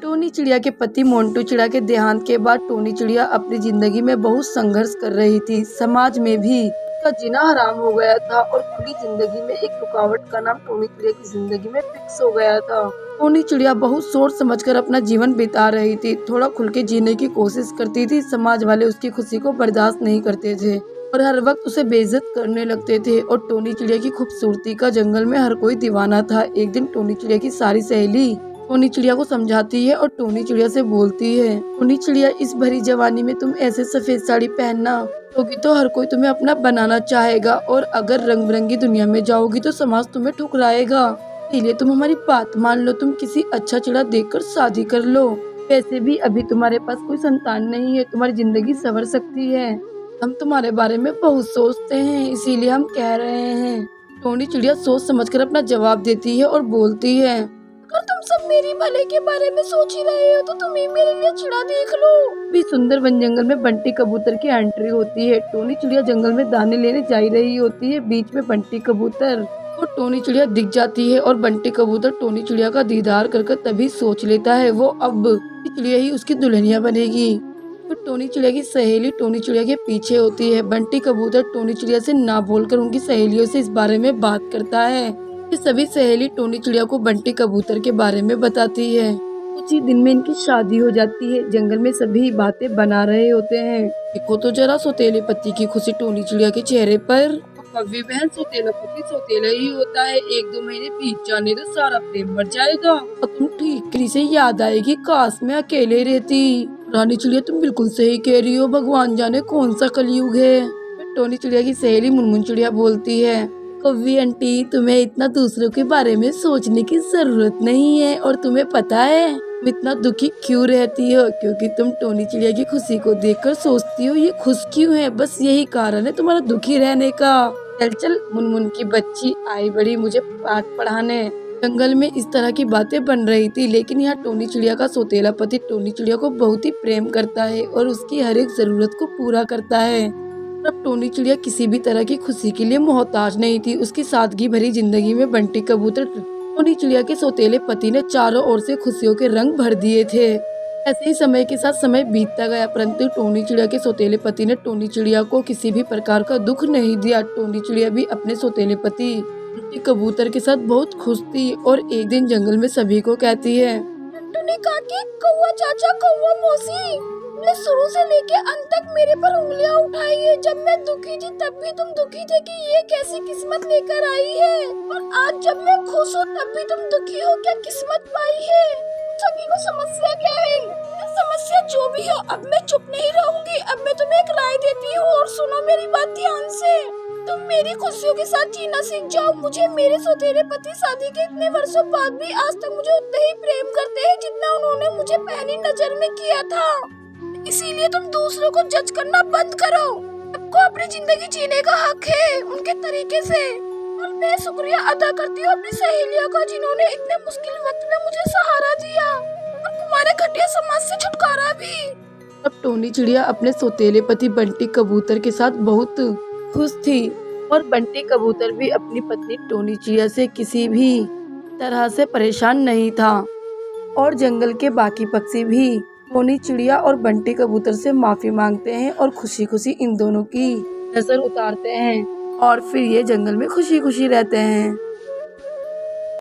Tony चिड़िया के पति मोंटू चिड़िया के देहांत के बाद टोनी चिड़िया अपनी जिंदगी में बहुत संघर्ष कर रही थी। समाज में भी उसका जीना हराम हो गया था और खुली जिंदगी में एक रुकावट का नाम टोनी चिड़िया की जिंदगी में फिक्स हो गया था। टोनी चिड़िया बहुत सोच समझकर अपना जीवन बिता रही थी, थोड़ा खुल के जीने की कोशिश करती थी। समाज वाले उसकी खुशी को बर्दाश्त नहीं करते थे और हर वक्त उसे बेइज्जत करने लगते थे। और टोनी चिड़िया की खूबसूरती का जंगल में हर कोई दीवाना था। एक दिन टोनी चिड़िया की सारी सहेली टोनी चिड़िया को समझाती है और टोनी चिड़िया से बोलती है, टोनी चिड़िया, इस भरी जवानी में तुम ऐसे सफेद साड़ी पहनना होगी तो हर कोई तुम्हें अपना बनाना चाहेगा और अगर रंग बिरंगी दुनिया में जाओगी तो समाज तुम्हें ठुकराएगा। इसलिए तुम हमारी बात मान लो, तुम किसी अच्छा चिड़ा देखकर शादी कर लो। वैसे भी अभी तुम्हारे पास कोई संतान नहीं है, तुम्हारी जिंदगी संवर सकती है। हम तुम्हारे बारे में बहुत सोचते हैं, इसीलिए हम कह रहे हैं। टोनी चिड़िया सोच समझकर अपना जवाब देती है और बोलती है, अगर तुम सब मेरी भले के बारे में सोच ही रहे हो तो तुम ही मेरे लिए चिड़ा देख लो। भी सुंदर वन जंगल में बंटी कबूतर की एंट्री होती है। टोनी चिड़िया जंगल में दाने लेने जा रही होती है। बीच में बंटी कबूतर और टोनी चिड़िया दिख जाती है और बंटी कबूतर टोनी चिड़िया का दीदार कर तभी सोच लेता है वो अब चिड़िया ही उसकी दुल्हनिया बनेगी। तो टोनी चिड़िया की सहेली टोनी चिड़िया के पीछे होती है। बंटी कबूतर टोनी चिड़िया से ना बोलकर उनकी सहेलियों से इस बारे में बात करता है। ये सभी सहेली टोनी चिड़िया को बंटी कबूतर के बारे में बताती है। कुछ ही दिन में इनकी शादी हो जाती है। जंगल में सभी बातें बना रहे होते हैं। देखो तो जरा सौतेले पति की खुशी टोनी चिड़िया के चेहरे पर। कव्वी बहन, सौतेला पति सौतेला ही होता है, 1-2 महीने बीत जाने तो सारा प्रेम मर जाएगा और तुम ठीकरी से याद आएगी, काश मैं अकेले रहती। रानी चिड़िया, तुम बिल्कुल सही कह रही हो, भगवान जाने कौन सा कलयुग है। टोनी चिड़िया की सहेली मुनमुन चिड़िया बोलती है, कव्वी आंटी, तुम्हें इतना दूसरों के बारे में सोचने की जरूरत नहीं है और तुम्हें पता है तुम इतना दुखी क्यों रहती हो, क्योंकि तुम टोनी चिड़िया की खुशी को देखकर सोचती हो ये खुश क्यों है, बस यही कारण है तुम्हारा दुखी रहने का। चल चल, मुनमुन की बच्ची आई बड़ी मुझे पाठ पढ़ाने। जंगल में इस तरह की बातें बन रही थी, लेकिन यहाँ टोनी चिड़िया का सौतेला पति टोनी चिड़िया को बहुत ही प्रेम करता है और उसकी हर एक जरूरत को पूरा करता है। अब टोनी चिड़िया किसी भी तरह की खुशी के लिए मोहताज नहीं थी। उसकी सादगी भरी जिंदगी में बंटी कबूतर टोनी चिड़िया के सौतेले पति ने चारों ओर से खुशियों के रंग भर दिए थे। ऐसे ही समय के साथ समय बीतता गया, परंतु टोनी चिड़िया के सौतेले पति ने टोनी चिड़िया को किसी भी प्रकार का दुख नहीं दिया। टोनी चिड़िया भी अपने सौतेले पति बंटी कबूतर के साथ बहुत खुश थी और एक दिन जंगल में सभी को कहती है, टुनी काकी, कौवा चाचा, कौवा मौसी, तुमने शुरू से लेके अंत तक मेरे पर उंगलियां उठाई है। जब मैं दुखी थी तब भी तुम दुखी थे कि ये कैसी किस्मत लेकर आई है, और आज जब मैं खुश हूँ तब भी तुम दुखी हो, क्या किस्मत पाई है। सभी को समस्या क्या है? समस्या जो भी हो, अब मैं चुप नहीं रहूंगी। अब मैं तुम्हें एक राय देती हूँ और सुनो मेरी बात ध्यान से। तुम मेरी खुशियों के साथ जीना सीख जाओ। मुझे मेरे सौतेले पति शादी के इतने वर्षों बाद भी आज तक मुझे उतना ही प्रेम करते हैं जितना उन्होंने मुझे पहली नजर में किया था। इसीलिए तुम दूसरों को जज करना बंद करो। सबको अपनी जिंदगी जीने का हक है उनके तरीके से। और मैं शुक्रिया अदा करती हूँ अपनी सहेलियों का जिन्होंने इतने मुश्किल वक्त में मुझे सहारा दिया और तुम्हारे घटिया समाज से छुटकारा भी। अब टोनी चिड़िया अपने सौतेले पति बंटी कबूतर के साथ बहुत खुश थी और बंटी कबूतर भी अपनी पत्नी टोनी चिड़िया से किसी भी तरह से परेशान नहीं था। और जंगल के बाकी पक्षी भी टोनी चिड़िया और बंटी कबूतर से माफी मांगते हैं और खुशी खुशी इन दोनों की नजर उतारते हैं और फिर ये जंगल में खुशी खुशी रहते हैं।